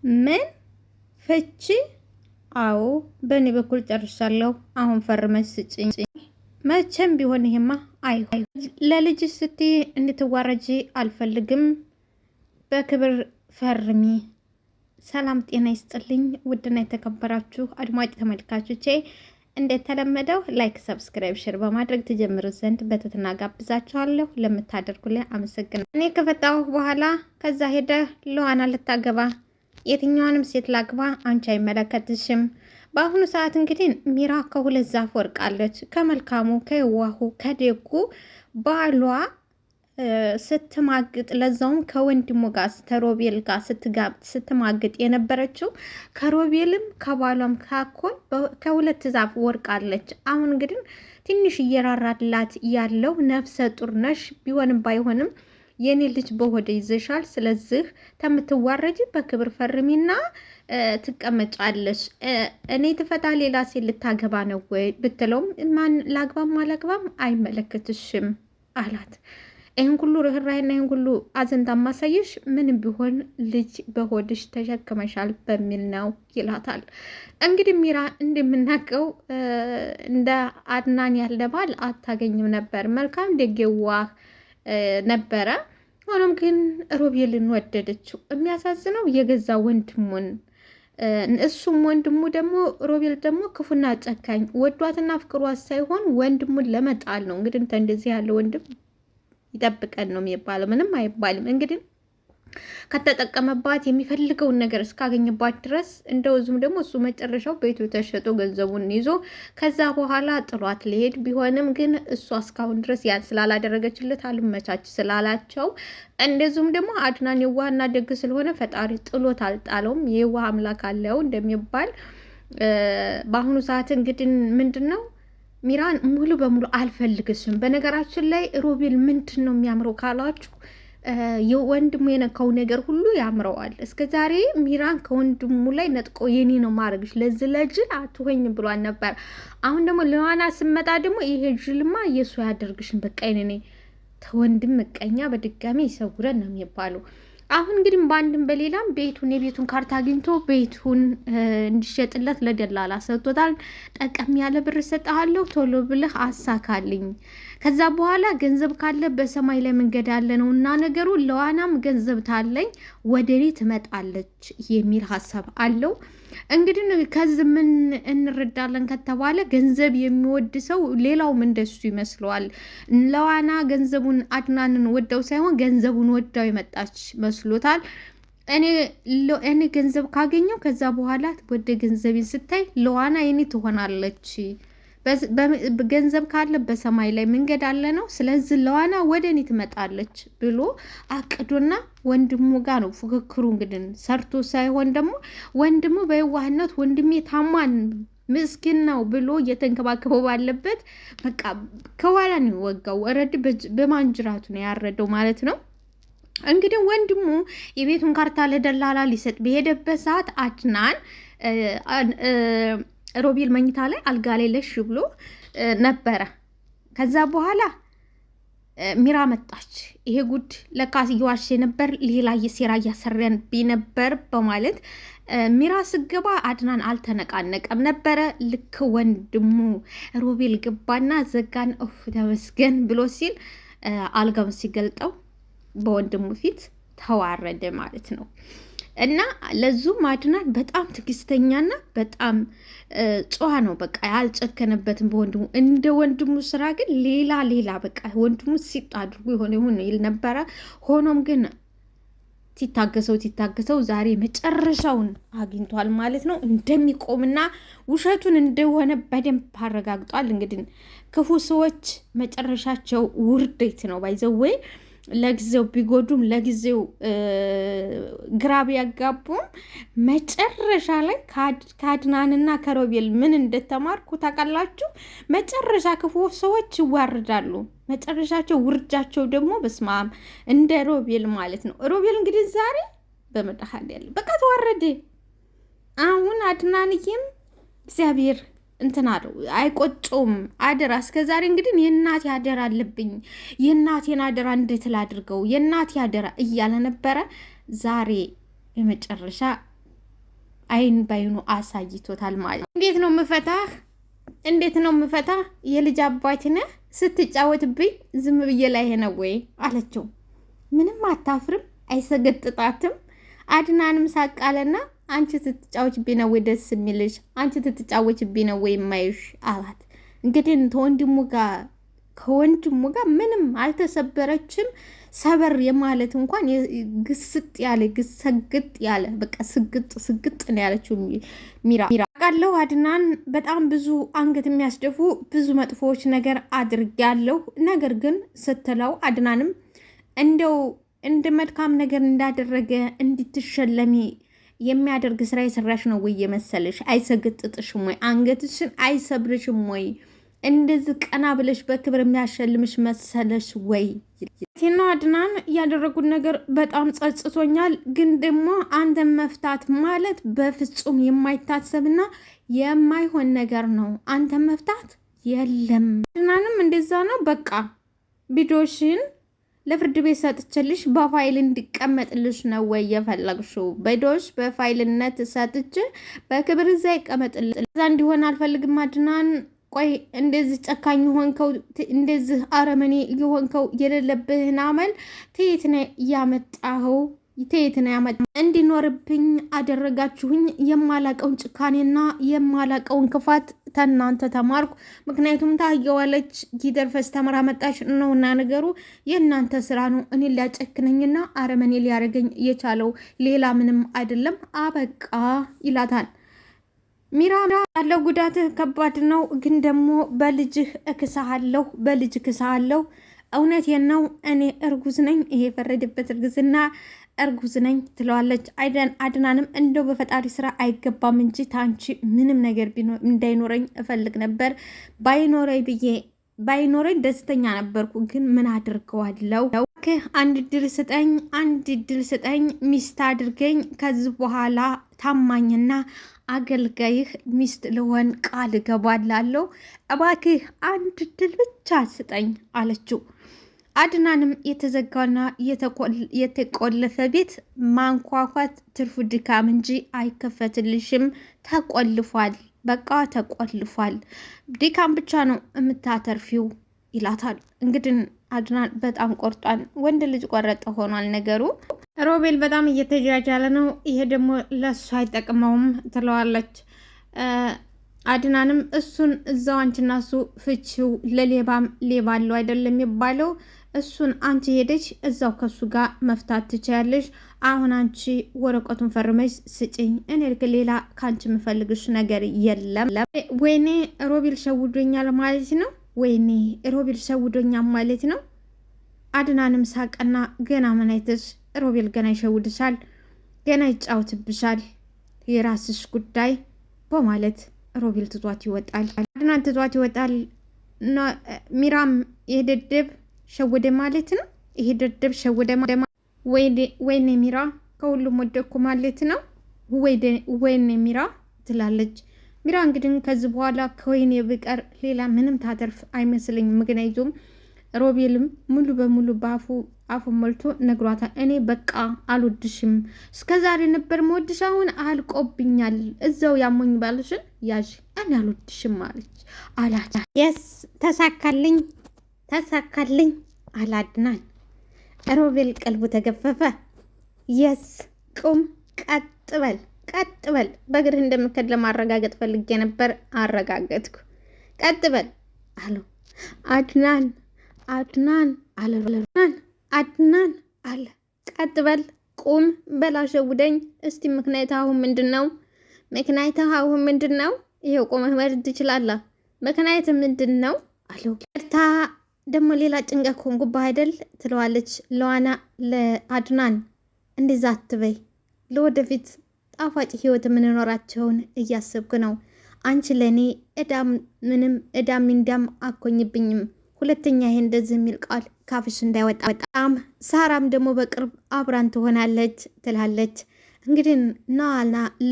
ምን ፍቺ? አዎ በእኔ በኩል ጨርሻለሁ። አሁን ፈርመሽ ስጭኝ። መቼም ቢሆን ይሄማ አይሆን። ለልጅ ስትይ እንድትዋረጂ አልፈልግም። በክብር ፈርሚ። ሰላም ጤና ይስጥልኝ። ውድና የተከበራችሁ አድማጭ ተመልካቾቼ እንደተለመደው ላይክ፣ ሰብስክራይብ፣ ሼር በማድረግ ትጀምሩ ዘንድ በትህትና ጋብዛችኋለሁ። ለምታደርጉልኝ አመሰግናለሁ። እኔ ከፈጣሁ በኋላ ከዛ ሄደ ለዋና ልታገባ የትኛዋንም ሴት ላግባ አንቺ አይመለከትሽም። በአሁኑ ሰዓት እንግዲህ ሚራ ከሁለት ዛፍ ወርቃለች። ከመልካሙ ከየዋሁ ከደጉ ባሏ ስትማግጥ ለዛውም ከወንድሙ ጋር ከሮቤል ጋር ስትማግጥ የነበረችው ከሮቤልም ከባሏም ካኮን ከሁለት ዛፍ ወርቃለች። አሁን እንግዲህ ትንሽ እየራራላት ያለው ነፍሰ ጡር ነሽ፣ ቢሆንም ባይሆንም የኔ ልጅ በሆደ ይዘሻል። ስለዚህ ከምትዋረጅ በክብር ፈርሚና ትቀመጫለሽ። እኔ ትፈታ ሌላ ሴት ልታገባ ነው ወይ ብትለውም ማን ላግባም አላግባም አይመለከትሽም አላት። ይህን ሁሉ ርኅራኄና ይህን ሁሉ አዘንታ ማሳየሽ ምንም ቢሆን ልጅ በሆድሽ ተሸክመሻል በሚል ነው ይላታል። እንግዲህ ሚራ እንደምናውቀው እንደ አድናን ያለ ባል አታገኝም ነበር። መልካም ደጌዋህ ነበረ። ሆኖም ግን ሮቤልን ወደደችው። የሚያሳዝነው የገዛ ወንድሙን እሱም ወንድሙ ደግሞ ሮቤል ደግሞ ክፉና ጨካኝ ወዷትና ፍቅሯት ሳይሆን ወንድሙን ለመጣል ነው። እንግዲህ እንደዚህ ያለ ወንድም ይጠብቀን ነው የሚባለው። ምንም አይባልም። እንግዲህ ከተጠቀመባት የሚፈልገውን ነገር እስካገኝባት ድረስ እንደውዙም ደግሞ እሱ መጨረሻው ቤቱ ተሸጦ ገንዘቡን ይዞ ከዛ በኋላ ጥሏት ሊሄድ ቢሆንም ግን እሷ እስካሁን ድረስ ያን ስላላደረገችለት አልመቻች ስላላቸው እንደዚሁም ደግሞ አድናን የዋህና ደግ ስለሆነ ፈጣሪ ጥሎት አልጣለውም። የዋህ አምላክ አለው እንደሚባል በአሁኑ ሰዓት እንግዲህ ምንድን ነው ሚራን ሙሉ በሙሉ አልፈልግሽም። በነገራችን ላይ ሮቤል ምንድን ነው የሚያምረው ካላችሁ የወንድሙ የነካው ነገር ሁሉ ያምረዋል። እስከ ዛሬ ሚራን ከወንድሙ ላይ ነጥቆ የኔ ነው ማድረግሽ ለዚህ ለጅል አትሆኝ ብሏል ነበር። አሁን ደግሞ ለዋና ስመጣ ደግሞ ይሄ ጅልማ የሱ ያደርግሽን በቃ ይኔ ተወንድም ምቀኛ በድጋሚ ይሰውረን ነው የሚባለው። አሁን እንግዲህ በአንድም በሌላም ቤቱን የቤቱን ካርታ አግኝቶ ቤቱን እንዲሸጥለት ለደላላ ሰጥቶታል። ጠቀም ያለ ብር ሰጥሃለሁ ቶሎ ብለህ አሳካልኝ፣ ከዛ በኋላ ገንዘብ ካለ በሰማይ ላይ መንገድ ያለ ነው እና ነገሩ ለዋናም ገንዘብ ታለኝ ወደ እኔ ትመጣለች የሚል ሀሳብ አለው። እንግዲህ ከዚህ ምን እንረዳለን ከተባለ ገንዘብ የሚወድ ሰው ሌላውም እንደሱ ይመስለዋል። ለዋና ገንዘቡን አድናንን ወደው ሳይሆን ገንዘቡን ወዳው የመጣች መስሎታል። እኔ ገንዘብ ካገኘው ከዛ በኋላ ወደ ገንዘቤን ስታይ ለዋና የኔ ትሆናለች፣ ገንዘብ ካለ በሰማይ ላይ መንገድ አለ ነው። ስለዚህ ለዋና ወደ እኔ ትመጣለች ብሎ አቅዶና ወንድሙ ጋር ነው ፉክክሩ። እንግዲህ ሰርቶ ሳይሆን ደግሞ ወንድሙ በየዋህነት ወንድሜ ታማን ምስኪን ነው ብሎ እየተንከባከበው ባለበት በቃ ከኋላ ነው የወጋው። ወረድ በማንጅራቱ ነው ያረደው ማለት ነው። እንግዲህ ወንድሙ የቤቱን ካርታ ለደላላ ሊሰጥ በሄደበት ሰዓት አድናን ሮቤል መኝታ ላይ አልጋ ላይ ለሽ ብሎ ነበረ። ከዛ በኋላ ሚራ መጣች። ይሄ ጉድ ለካስ እየዋሸ ነበር፣ ሌላ የሴራ እያሰረንብኝ ነበር በማለት ሚራ ስገባ አድናን አልተነቃነቀም ነበረ። ልክ ወንድሙ ሮቤል ገባና ዘጋን። ኦፍ ተመስገን ብሎ ሲል አልጋውን ሲገልጠው በወንድሙ ፊት ተዋረደ ማለት ነው። እና ለዙም አድናን በጣም ትዕግስተኛና በጣም ጨዋ ነው። በቃ ያልጨከነበትም በወንድሙ እንደ ወንድሙ ስራ ግን ሌላ በቃ ወንድሙ ሲጥ አድርጎ የሆነ ይል ነበረ። ሆኖም ግን ሲታገሰው ዛሬ መጨረሻውን አግኝቷል ማለት ነው። እንደሚቆምና ውሸቱን እንደሆነ በደንብ አረጋግጧል። እንግዲህ ክፉ ሰዎች መጨረሻቸው ውርደት ነው ባይዘወይ ለጊዜው ቢጎዱም ለጊዜው ግራ ቢያጋቡም መጨረሻ ላይ ከአድናንና ከሮቤል ምን እንደተማርኩ ታውቃላችሁ? መጨረሻ ክፉ ሰዎች ይዋርዳሉ። መጨረሻቸው ውርጃቸው ደግሞ በስማም እንደ ሮቤል ማለት ነው። ሮቤል እንግዲህ ዛሬ በመድኃኒዓለም በቃ ተዋረደ። አሁን አድናንዬም እግዚአብሔር እንትን አለው አይቆጨውም። አደራ እስከዛሬ እንግዲህ የእናቴ አደራ አለብኝ፣ የእናቴን አደራ እንዴት ላድርገው፣ የእናቴ አደራ እያለ ነበረ። ዛሬ የመጨረሻ አይን ባይኑ አሳይቶታል ማለት ነው። እንዴት ነው ምፈታህ? የልጅ አባት ነህ? ስትጫወትብኝ ዝም ብዬ ላይ ነው ወይ አለችው። ምንም አታፍርም? አይሰገጥጣትም? አድናንም ሳቃለና አንቺ ስትጫወችብኝ ነው ወይ ደስ የሚልሽ? አንቺ ስትጫወችብኝ ነው ወይ የማይሽ አላት። እንግዲህ ከወንድሙ ጋር ምንም አልተሰበረችም። ሰበር የማለት እንኳን ግስጥ ያለ ግሰግጥ ያለ በቃ ስግጥ ነው ያለችው ሚራ። ቃለው አድናን በጣም ብዙ አንገት የሚያስደፉ ብዙ መጥፎዎች ነገር አድርጊያለሁ፣ ነገር ግን ስትለው አድናንም እንደው እንደ መልካም ነገር እንዳደረገ እንድትሸለሚ የሚያደርግ ስራ የሰራሽ ነው ወይ የመሰለሽ? አይሰግጥጥሽም ወይ? አንገትሽን አይሰብርሽም ወይ? እንደዚህ ቀና ብለሽ በክብር የሚያሸልምሽ መሰለሽ ወይ? ቴና አድናን ያደረጉት ነገር በጣም ጸጽቶኛል፣ ግን ደግሞ አንተን መፍታት ማለት በፍጹም የማይታሰብና የማይሆን ነገር ነው። አንተን መፍታት የለም። አድናንም እንደዛ ነው። በቃ ቪዲዮሽን ለፍርድ ቤት ሰጥቼልሽ በፋይል እንዲቀመጥልሽ ነው ወይ የፈለግሽው? ቪዲዮሽ በፋይልነት ሰጥቼ በክብር እዛ ይቀመጥልሽ። እዛ እንዲሆን አልፈልግም አድናን። ቆይ እንደዚህ ጨካኝ ሆንከው፣ እንደዚህ አረመኔ የሆንከው የሌለብህን አመል ተየት ነው ያመጣኸው? እንዲኖርብኝ አደረጋችሁኝ። የማላቀውን ጭካኔና የማላቀውን ክፋት ተናንተ ተማርኩ። ምክንያቱም ታየዋለች ጊደር ፈስተምራ መጣች ነውና ነገሩ የእናንተ ስራ ነው። እኔ ሊያጨክነኝና አረመኔ ሊያደርገኝ የቻለው ሌላ ምንም አይደለም። አበቃ ይላታል። ሚራ ያለው ጉዳትህ ከባድ ነው፣ ግን ደግሞ በልጅህ እክሳለሁ። እውነቴን ነው፣ እኔ እርጉዝ ነኝ። ይሄ የፈረደበት እርግዝና እርጉዝ ነኝ ትለዋለች። አድናንም እንደው በፈጣሪ ስራ አይገባም እንጂ ታንቺ ምንም ነገር እንዳይኖረኝ እፈልግ ነበር። ባይኖረኝ ደስተኛ ነበርኩ፣ ግን ምን አድርገዋለሁ? አንድ ድል ስጠኝ፣ ሚስት አድርገኝ። ከዚህ በኋላ ታማኝና አገልጋይህ ሚስት ልሆን ቃል እገባላለሁ። እባክህ አንድ ድል ብቻ ስጠኝ አለችው። አድናንም የተዘጋና የተቆለፈ ቤት ማንኳኳት ትርፉ ድካም እንጂ አይከፈትልሽም፣ ተቆልፏል፣ በቃ ተቆልፏል፣ ድካም ብቻ ነው የምታተርፊው ይላታል። እንግዲህ አድናን በጣም ቆርጧል። ወንድ ልጅ ቆረጠ ሆኗል ነገሩ። ሮቤል በጣም እየተጃጃለ ነው። ይሄ ደግሞ ለእሱ አይጠቅመውም ትለዋለች። አድናንም እሱን እዛው አንቺና እሱ ፍቺው፣ ለሌባም ሌባ አለው አይደለም የሚባለው፣ እሱን አንቺ ሄደች እዛው ከሱ ጋር መፍታት ትችያለሽ። አሁን አንቺ ወረቀቱን ፈርመሽ ስጭኝ፣ እኔ ሌላ ከአንቺ የምፈልግሽ ነገር የለም። ወይኔ ሮቤል ሸውዶኛል ማለት ነው። ወይኔ ሮቤል ሸውዶኛል ማለት ነው። አድናንም ሳቀና ገና ምን አይተሽ? ሮቤል ገና ይሸውድሻል፣ ገና ይጫወትብሻል፣ የራስሽ ጉዳይ በማለት ሮቤል ትቷት ይወጣል። አድናን ትቷት ይወጣል። ሚራም የደደብ ሸወደ ማለት ነው። ይሄ ደደብ ሸወደ ማለት ወይኔ ሚራ ከሁሉም ወደኩ ማለት ነው። ወይኔ ሚራ ትላለች። ሚራ እንግዲህ ከዚህ በኋላ ከወይኔ ብቀር ሌላ ምንም ታተርፍ አይመስለኝም። ምክንያቱም ሮቤልም ሙሉ በሙሉ አፉ ሞልቶ ነግሯታል። እኔ በቃ አልወድሽም፣ እስከዛሬ ነበር መወድሽ፣ አሁን አልቆብኛል፣ እዛው ያሞኝ ባልሽን ያዥ፣ እኔ አልወድሽም አላት። የስ ተሳካልኝ አላድናን። ሮቤል ቀልቡ ተገፈፈ። የስ ቁም፣ ቀጥ በል በእግርህ እንደምከድ ለማረጋገጥ ፈልጌ ነበር፣ አረጋገጥኩ። ቀጥ በል አለው አድናን አለ። ቀጥ በል ቁም፣ በላሸውደኝ እስቲ። ምክንያትህ አሁን ምንድን ነው? ይሄው ቆመህ መሄድ ትችላለህ። ምክንያት ምንድን ነው አለው። ቀጥታ ደግሞ ሌላ ጭንቀት ሆንኩብህ አይደል ትለዋለች ለዋና ለአድናን። እንደዛ አትበይ፣ ለወደፊት ጣፋጭ ህይወት የምንኖራቸውን እያሰብኩ ነው። አንቺ ለእኔ እዳም እንዳም አኮኝብኝም። ሁለተኛ ይሄ እንደዚህ የሚል ቃል ካፍሽ እንዳይወጣ። በጣም ሳራም ደግሞ በቅርብ አብራን ትሆናለች ትላለች። እንግዲህ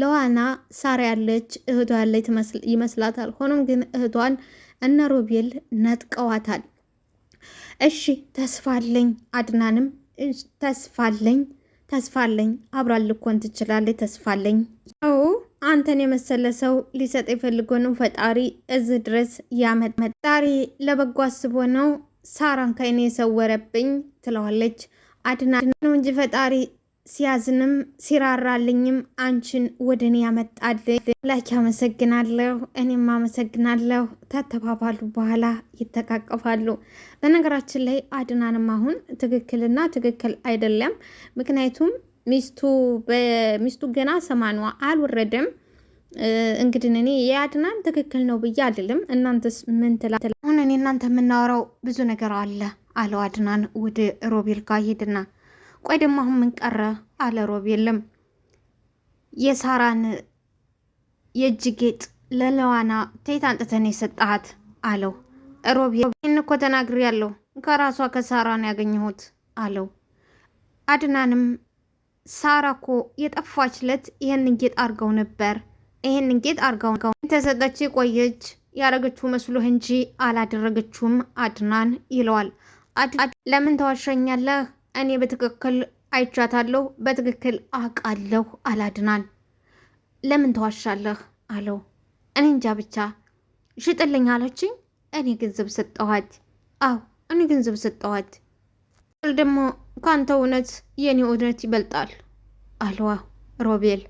ለዋና ሳራ ያለች እህቷ ያለች ይመስላታል። ሆኖም ግን እህቷን እነ ሮቤል ነጥቀዋታል። እሺ ተስፋለኝ፣ አድናንም ተስፋለኝ አብራን ልኮን ትችላለች። ተስፋለኝ አንተን የመሰለ ሰው ሊሰጥ የፈልጎ ነው ፈጣሪ እዚህ ድረስ ያመጣ። ፈጣሪ ለበጎ አስቦ ነው ሳራን ከእኔ የሰወረብኝ ትለዋለች። አድናን ነው እንጂ ፈጣሪ ሲያዝንም ሲራራልኝም አንቺን ወደ እኔ ያመጣልኝ። ላኪ አመሰግናለሁ፣ እኔም አመሰግናለሁ ተተባባሉ። በኋላ ይተቃቀፋሉ። በነገራችን ላይ አድናንም አሁን ትክክልና ትክክል አይደለም። ምክንያቱም ሚስቱ ገና ሰማኗ አልወረደም። እንግዲህ እኔ የአድናን ትክክል ነው ብዬ አይደለም። እናንተስ ምን ትላ? አሁን እኔ እናንተ የምናወራው ብዙ ነገር አለ አለው አድናን ወደ ሮቤል ጋር ሄድና፣ ቆይ ደግሞ አሁን ምን ቀረ አለ ሮቤልም። የሳራን የእጅ ጌጥ ለለዋና ተይት አንጥተን የሰጣሃት አለው ሮቤል። ይህን እኮ ተናግሬያለሁ ከራሷ ከሳራን ያገኘሁት አለው። አድናንም ሳራ እኮ የጠፋች ለት ይህንን ጌጥ አርገው ነበር፣ ይህንን ጌጥ አርገው ተሰጠች ቆየች ያረገችው መስሎህ እንጂ አላደረገችውም አድናን ይለዋል። ለምን ተዋሸኛለህ? እኔ በትክክል አይቻታለሁ፣ በትክክል አውቃለሁ አላድናን። ለምን ተዋሻለህ አለው። እኔ እንጃ ብቻ ሽጥልኝ አለችኝ፣ እኔ ገንዘብ ሰጠኋት። አዎ እኔ ገንዘብ ሰጠኋት። ደግሞ ካንተ እውነት የኔ እውነት ይበልጣል አለዋ ሮቤል።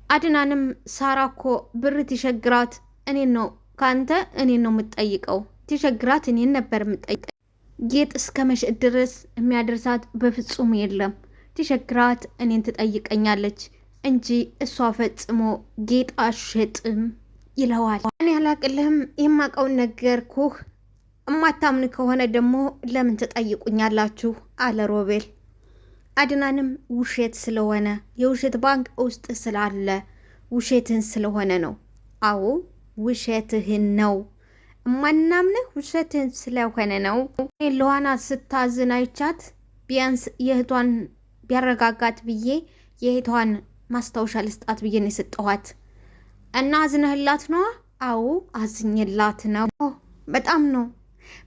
አድናንም ሳራ እኮ ብር ትሸግራት እኔን ነው ካንተ እኔን ነው የምትጠይቀው፣ ትሸግራት እኔን ነበር የምትጠይቀው። ጌጥ እስከ መሸጥ ድረስ የሚያደርሳት በፍጹም የለም። ትሸግራት እኔን ትጠይቀኛለች እንጂ እሷ ፈጽሞ ጌጥ አሸጥም ይለዋል። እኔ አላቅልህም፣ የማውቀውን ነገርኩህ። እማታምን ከሆነ ደግሞ ለምን ትጠይቁኛላችሁ አለ ሮቤል። አድናንም ውሸት ስለሆነ የውሸት ባንክ ውስጥ ስላለ ውሸትን ስለሆነ ነው። አዎ ውሸትህን ነው እማናምንህ፣ ውሸትህን ስለሆነ ነው። ለዋና ስታዝን አይቻት ቢያንስ የእህቷን ቢያረጋጋት ብዬ የእህቷን ማስታወሻ ልስጣት ብዬ ነው የሰጠኋት። እና አዝነህላት ነዋ? አዎ አዝኝላት ነው። በጣም ነው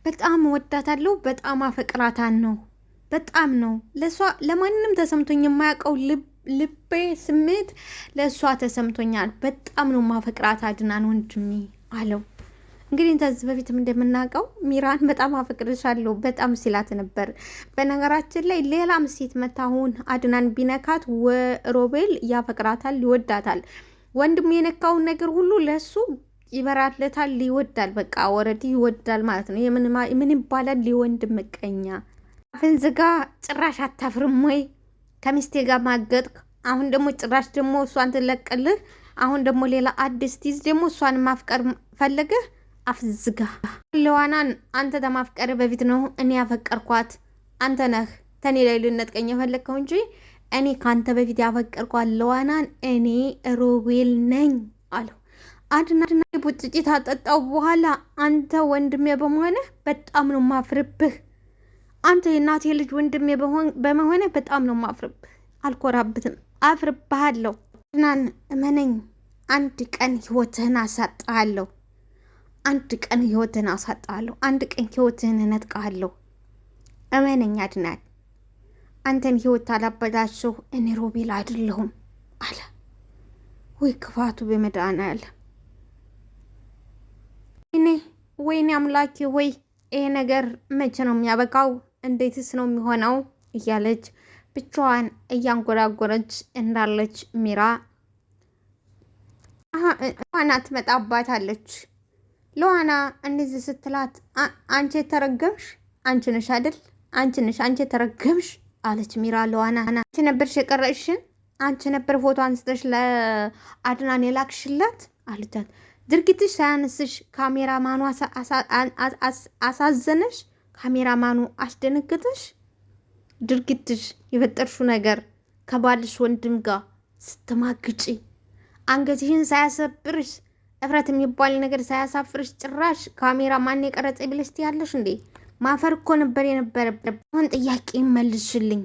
በጣም ወዳታለሁ፣ በጣም አፈቅራታን ነው። በጣም ነው ለሷ ለማንም ተሰምቶኝ የማያውቀው ልቤ ስሜት ለሷ ተሰምቶኛል። በጣም ነው ማፈቅራት አድናን ወንድሜ አለው። እንግዲህ ከዚህ በፊትም እንደምናውቀው ሚራን በጣም አፈቅርሻለሁ በጣም ሲላት ነበር። በነገራችን ላይ ሌላም ሴት መታሁን አድናን ቢነካት ሮቤል ያፈቅራታል፣ ይወዳታል። ወንድሙ የነካውን ነገር ሁሉ ለሱ ይበራለታል፣ ይወዳል። በቃ ወረዲ ይወዳል ማለት ነው። ምን ይባላል? ሊወንድ ምቀኛ አፍን ዝጋ። ጭራሽ አታፍርም ወይ? ከሚስቴ ጋር ማገጥክ። አሁን ደግሞ ጭራሽ ደግሞ እሷን ትለቅልህ። አሁን ደግሞ ሌላ አዲስ ቲዝ ደግሞ እሷን ማፍቀር ፈለገህ። አፍ ዝጋ። ለዋናን አንተ ተማፍቀር በፊት ነው እኔ ያፈቀርኳት። አንተ ነህ ተኔ ላይ ልነጥቀኝ የፈለግከው እንጂ እኔ ካንተ በፊት ያፈቀርኳት ለዋናን እኔ ሮቤል ነኝ አለው። አድና ቡጭጭ ታጠጣው በኋላ አንተ ወንድሜ በመሆንህ በጣም ነው ማፍርብህ። አንተ የእናቴ ልጅ ወንድሜ በመሆነ በጣም ነው ማፍርብህ። አልኮራብትም፣ አፍርብሃለሁ። አድናን እመነኝ፣ አንድ ቀን ህይወትህን አሳጣለሁ። አንድ ቀን ህይወትህን አሳጣለሁ። አንድ ቀን ህይወትህን እነጥቃለሁ። እመነኝ አድናን፣ አንተን ህይወት አላበላሸሁ እኔ ሮቤል አይደለሁም አለ። ወይ ክፋቱ በመድኃኒዓለም ወይኔ አምላኬ ወይ ይሄ ነገር መቼ ነው የሚያበቃው? እንዴትስ ነው የሚሆነው? እያለች ብቻዋን እያንጎራጎረች እንዳለች ሚራ ለዋና ትመጣባታለች። ለዋና እንደዚህ ስትላት አንቺ የተረገምሽ አንቺ ነሽ አይደል? አንቺ የተረገምሽ አለች ሚራ ለዋና። አንቺ ነበርሽ የቀረሽን፣ አንቺ ነበር ፎቶ አንስተሽ ለአድናን የላክሽላት አለቻት። ድርጊትሽ ሳያንስሽ ካሜራማኑ አሳዘነሽ፣ ካሜራማኑ አስደነገጠሽ። ድርጊትሽ የፈጠርሹ ነገር ከባልሽ ወንድም ጋር ስትማግጪ አንገትሽን ሳያሰብርሽ እፍረት የሚባል ነገር ሳያሳፍርሽ ጭራሽ ካሜራማን የቀረጸ ብለሽ ትያለሽ እንዴ? ማፈር እኮ ነበር የነበረበት። አሁን ጥያቄ መልሽልኝ።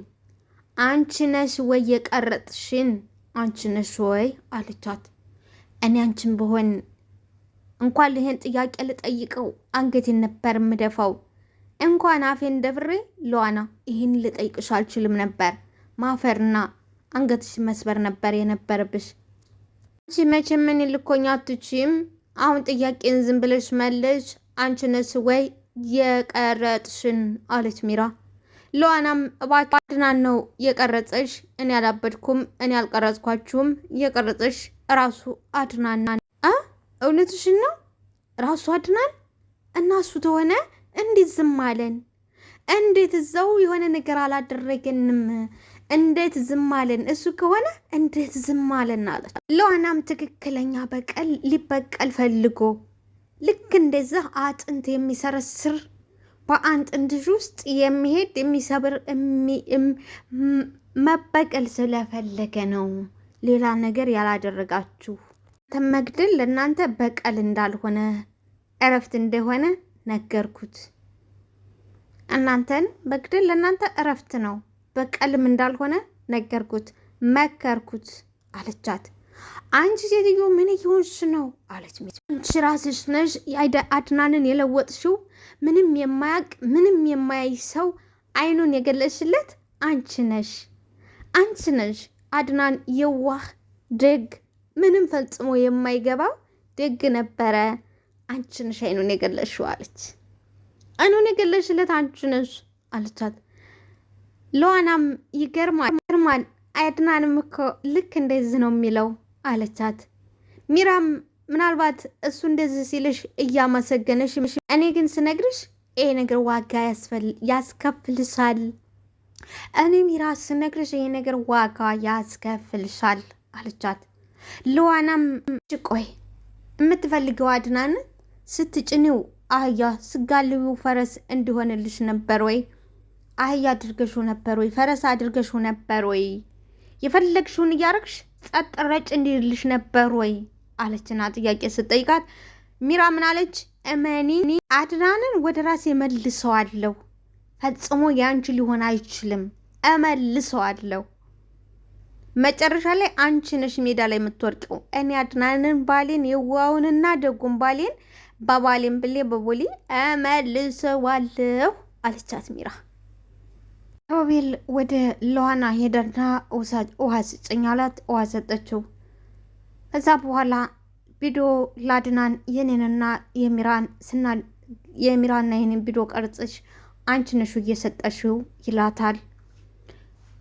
አንቺ ነሽ ወይ የቀረጥሽን? አንቺ ነሽ ወይ አለቻት። እኔ አንቺን በሆን እንኳን ይሄን ጥያቄ ልጠይቀው አንገቴን ነበር ምደፋው። እንኳን አፌን ደፍሬ ለዋና ይሄን ልጠይቅሽ አልችልም ነበር። ማፈርና አንገትሽ መስበር ነበር የነበረብሽ። አንቺ መቼም ምን ልኮኛ አትችይም። አሁን ጥያቄን ዝም ብለሽ መለሽ። አንቺ ነሽ ወይ የቀረጥሽን አለች ሚራ። ሉዋናም አድናን ነው የቀረጸሽ፣ እኔ አላበድኩም፣ እኔ አልቀረጽኳችሁም፣ የቀረጸሽ ራሱ አድናና። እውነትሽን ነው ራሱ አድናን እና እሱ ተሆነ እንዴት ዝም አለን? እንዴት እዛው የሆነ ነገር አላደረገንም? እንዴት ዝም አለን? እሱ ከሆነ እንዴት ዝም አለን አለች። ሉዋናም ትክክለኛ በቀል ሊበቀል ፈልጎ ልክ እንደዛ አጥንት የሚሰረስር በአጥንትሽ ውስጥ የሚሄድ የሚሰብር መበቀል ስለፈለገ ነው። ሌላ ነገር ያላደረጋችሁ መግደል ለእናንተ በቀል እንዳልሆነ እረፍት እንደሆነ ነገርኩት። እናንተን መግደል ለእናንተ እረፍት ነው፣ በቀልም እንዳልሆነ ነገርኩት፣ መከርኩት አለቻት። አንቺ ሴትዮ ምን እየሆንሽ ነው አለች። አንቺ ራስሽ ነሽ አድናንን የለወጥሽው። ምንም የማያውቅ ምንም የማያይ ሰው አይኑን የገለሽለት አንቺ ነሽ። አንቺ ነሽ አድናን የዋህ ደግ፣ ምንም ፈጽሞ የማይገባው ደግ ነበረ። አንቺ ነሽ አይኑን የገለሽው አለች። አይኑን የገለሽለት አንቺ ነሽ አለቻት። ሉዋናም ይገርማል አድናንም እኮ ልክ እንደዚህ ነው የሚለው አለቻት። ሚራም ምናልባት እሱ እንደዚህ ሲልሽ እያመሰገነሽ፣ እኔ ግን ስነግርሽ ይሄ ነገር ዋጋ ያስከፍልሻል። እኔ ሚራ ስነግርሽ ይሄ ነገር ዋጋ ያስከፍልሻል አለቻት። ሉዋናም ቆይ የምትፈልገው አድናን ስትጭኒው አህያ ስጋልቢው ፈረስ እንዲሆንልሽ ነበር ወይ? አህያ አድርገሽው ነበር ወይ? ፈረስ አድርገሽው ነበር ወይ? የፈለግሽውን እያረግሽ ጸጥ ረጭ እንዲልሽ ነበር ወይ አለችና ጥያቄ ስጠይቃት ሚራ ምን አለች? እመኒ አድናንን ወደ ራሴ መልሰዋለሁ። ፈጽሞ ያንቺ ሊሆን አይችልም። እመልሰዋለሁ። መጨረሻ ላይ አንቺ ነሽ ሜዳ ላይ የምትወርቀው። እኔ አድናንን ባሌን የዋውንና ደጉን ባሌን በባሌን ብሌ በቦሌ እመልሰዋለሁ አለቻት ሚራ። ሮቤል ወደ ሉዋና ሄደና ውሃ ስጭኝ አላት። ውሃ ሰጠችው። ከዛ በኋላ ቪዲዮ ላድናን የኔንና የሚራና የኔን ቪዲዮ ቀርጽሽ አንቺ ነሽ እየሰጠሽው ይላታል።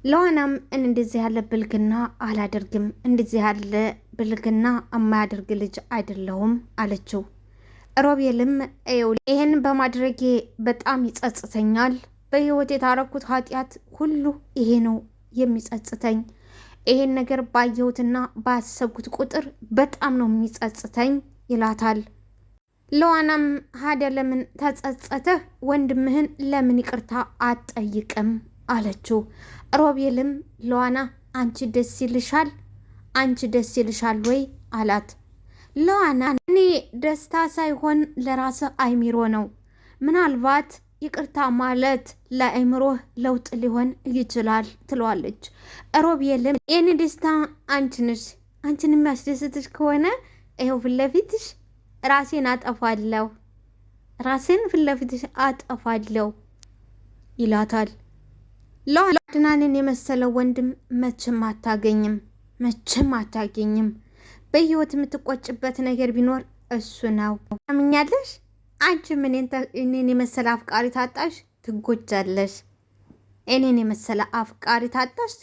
ሉዋናም እንደዚህ ያለ ብልግና አላደርግም፣ እንደዚህ ያለ ብልግና የማያደርግ ልጅ አይደለሁም አለችው። ሮቤልም ይሄን በማድረጌ በጣም ይጸጽተኛል። በህይወት የታረኩት ኃጢአት ሁሉ ይሄ ነው የሚጸጽተኝ። ይሄን ነገር ባየሁትና ባሰብኩት ቁጥር በጣም ነው የሚጸጽተኝ ይላታል። ሉዋናም ሀደ ለምን ተጸጸተህ ወንድምህን ለምን ይቅርታ አትጠይቅም አለችው። ሮቤልም ሉዋና አንቺ ደስ ይልሻል ወይ አላት። ሉዋና እኔ ደስታ ሳይሆን ለራስ አይሚሮ ነው። ምናልባት ይቅርታ ማለት ለአይምሮህ ለውጥ ሊሆን ይችላል ትለዋለች። ሮቤልም የኔ ደስታ አንቺ ነሽ። አንቺን የሚያስደስትሽ ከሆነ ይኸው ፊት ለፊትሽ ራሴን ፊት ለፊትሽ አጠፋለሁ ይላታል። አድናንን የመሰለው ወንድም መቼም አታገኝም። በህይወት የምትቆጭበት ነገር ቢኖር እሱ ነው። አምኛለሽ? አንቺም እኔን የመሰለ አፍቃሪ ታጣሽ ትጎጃለሽ። እኔን የመሰለ አፍቃሪ ታጣሽ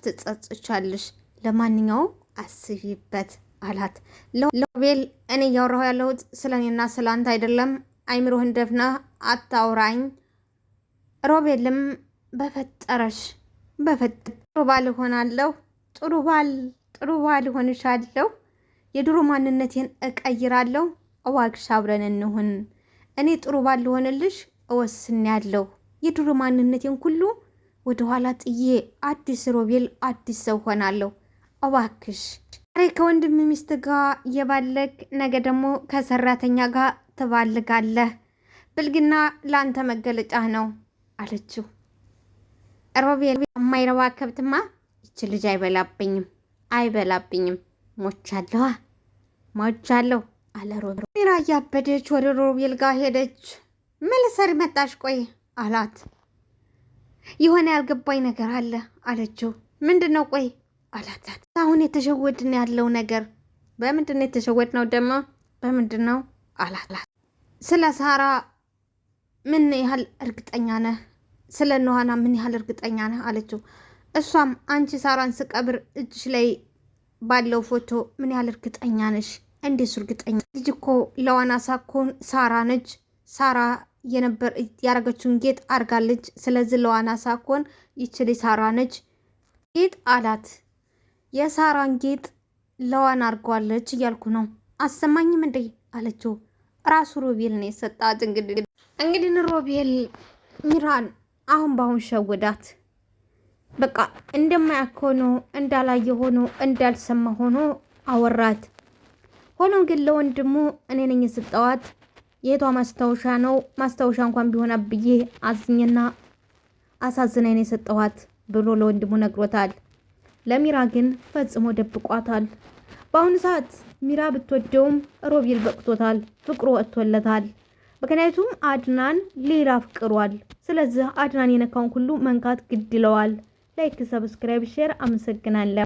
ትጸጽቻለሽ። ለማንኛውም አስቢበት አላት። ሮቤል እኔ እያወራሁ ያለሁት ስለ እኔና ስለ አንተ አይደለም። አይምሮህን ደፍና አታውራኝ። ሮቤልም በፈጠረሽ ጥሩ ባል እሆናለሁ፣ ጥሩ ባል እሆንሻለሁ፣ የድሮ ማንነቴን እቀይራለሁ፣ እዋግሽ አብረን እንሁን። እኔ ጥሩ ባል ልሆንልሽ እወስኛለሁ። የድሮ ማንነቴን ሁሉ ወደኋላ ጥዬ አዲስ ሮቤል አዲስ ሰው ሆናለሁ። እባክሽ ዛሬ ከወንድም ሚስት ጋር የባለግ ነገ ደግሞ ከሰራተኛ ጋር ትባልጋለህ። ብልግና ለአንተ መገለጫ ነው አለችው። ሮቤል የማይረባ ከብትማ ይች ልጅ አይበላብኝም ሞቻለሁ አለ ሮቤል። ሚራ እያበደች ወደ ሮቤል ጋር ሄደች። ምን ልትሰሪ መጣሽ? ቆይ አላት። የሆነ ያልገባኝ ነገር አለ አለችው። ምንድነው? ቆይ አላት። አሁን የተሸወድን ያለው ነገር በምንድን ነው የተሸወድነው? ደግሞ በምንድን ነው አላት። ስለ ሳራ ምን ያህል እርግጠኛ ነህ? ስለ ኑሃና ምን ያህል እርግጠኛ ነህ አለችው። እሷም አንቺ ሳራን ስቀብር እጅሽ ላይ ባለው ፎቶ ምን ያህል እርግጠኛ ነሽ? እንዴት እርግጠኛ ልጅ እኮ ለዋና ሳኮን ሳራ ነች። ሳራ የነበር ያረገችውን ጌጥ አርጋለች። ስለዚህ ለዋና ሳኮን ይችል ሳራ ነች ጌጥ አላት። የሳራን ጌጥ ለዋና አርጓለች እያልኩ ነው። አሰማኝም እንዴ አለችው። ራሱ ሮቤል ነው የሰጣት። እንግዲህ ሮቤል ሚራን አሁን በአሁን ሸወዳት። በቃ እንደማያውቅ ሆኖ እንዳላየ ሆኖ እንዳልሰማ ሆኖ አወራት። ሆኖም ግን ለወንድሙ እኔ ነኝ የሰጠዋት የቷ ማስታወሻ ነው ማስታወሻ እንኳን ቢሆን ብዬ አዝኝና አሳዝናኝ ነው የሰጠዋት ብሎ ለወንድሙ ነግሮታል። ለሚራ ግን ፈጽሞ ደብቋታል። በአሁኑ ሰዓት ሚራ ብትወደውም ሮቤል በቅቶታል፣ ፍቅሩ ወጥቶለታል። ምክንያቱም አድናን ሌላ ፍቅሯል። ስለዚህ አድናን የነካውን ሁሉ መንካት ግድ ይለዋል። ላይክ፣ ሰብስክራይብ፣ ሼር። አመሰግናለሁ።